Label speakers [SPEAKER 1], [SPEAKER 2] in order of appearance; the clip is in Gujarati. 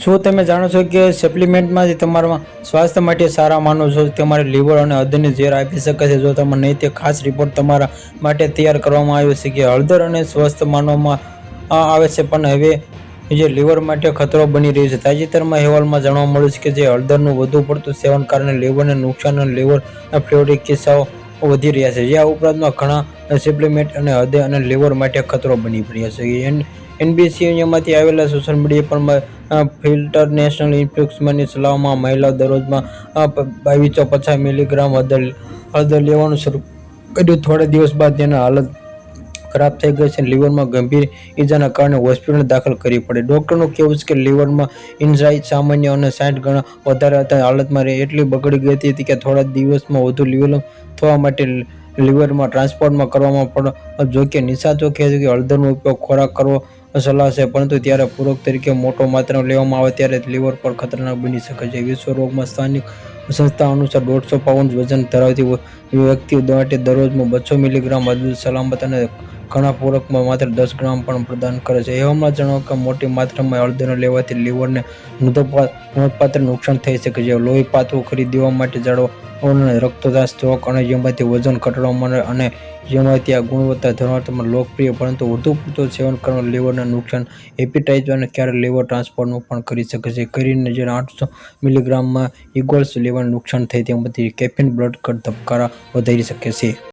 [SPEAKER 1] શું તમે જાણો છો કે સપ્લિમેન્ટમાંથી તમારા સ્વાસ્થ્ય માટે સારા માનો છો? તમારે લીવર અને હૃદયને ઝેર આપી શકે છે? જો તમે નહીં, તે ખાસ રિપોર્ટ તમારા માટે તૈયાર કરવામાં આવ્યો છે કે હળદર અને સ્વસ્થ માનવામાં આવે છે, પણ હવે જે લીવર માટે ખતરો બની રહ્યું છે. તાજેતરમાં અહેવાલમાં જાણવા મળ્યું છે કે જે હળદરનું વધુ પડતું સેવન કારણે લીવરને નુકસાન અને લીવરના ફ્લુઇડના કિસ્સાઓ વધી રહ્યા છે. આ ઉપરાંતમાં ઘણા સપ્લિમેન્ટ અને હૃદય અને લીવર માટે ખતરો બની રહ્યા છે. એનબીસીમાંથી આવેલા સોશિયલ મીડિયા પર ફિલ્ટર નેશનલ ઇન્ફ્લુએન્સરની સલાહમાં મહિલાઓ દરરોજમાં 2250 મિલીગ્રામ હળદર લેવાનું શરૂ કર્યું. થોડા દિવસ બાદ તેની હાલત ખરાબ થઈ ગઈ છે. લીવરમાં ગંભીર ઈજાના કારણે હોસ્પિટલ દાખલ કરવી પડી. ડોક્ટરનું કહેવું છે કે લીવરમાં એન્ઝાઇમ સામાન્ય અને 60 ગણા વધારે હતા. હાલતમાં એટલી બગડી ગઈ હતી કે થોડા દિવસમાં વધુ લીવર થવા માટે લીવરમાં ટ્રાન્સપ્લાન્ટ કરવામાં પણ જોકે નિષ્ણાતો કહે છે કે હળદરનો ઉપયોગ ખોરાક કરવો સલાહ છે, પરંતુ ત્યારે પૂરક તરીકે મોટો માત્રામાં લેવામાં આવે ત્યારે લીવર પર ખતરનાક બની શકે છે. વિશ્વ રોગમાં સ્થાનિક સંસ્થા અનુસાર 150 પાઉન્ડ વજન ધરાવતી વ્યક્તિ માટે દરરોજમાં 200 મિલીગ્રામ હળદર સલામત અને ઘણા પૂરકમાં માત્ર 10 ગ્રામ પણ પ્રદાન કરે છે. અહેવાલમાં જણાવ્યું કે મોટી માત્રામાં હળદર લેવાથી લીવરને નોંધપાત્ર નુકસાન થઈ શકે છે. લોહી પાતળું કરી દેવા માટે જાળવવા, રક્તદાબ, સ્ટ્રોક અને જેમાંથી વજન ઘટાડવા અને જેમાંથી આ ગુણવત્તા ધરાવતા લોકપ્રિય, પરંતુ વધુ પૂરતું સેવન કરવાથી લીવરને નુકસાન, હેપેટાઇટિસ અને ક્યારેક લીવર ટ્રાન્સપ્લાન્ટ પણ કરી શકે છે. કરીને જે 800 મિલીગ્રામમાં ઇક્વલ્સ લીવરને નુકસાન થાય તેમાંથી કેફીન બ્લડ ધબકારા વધારી શકે છે.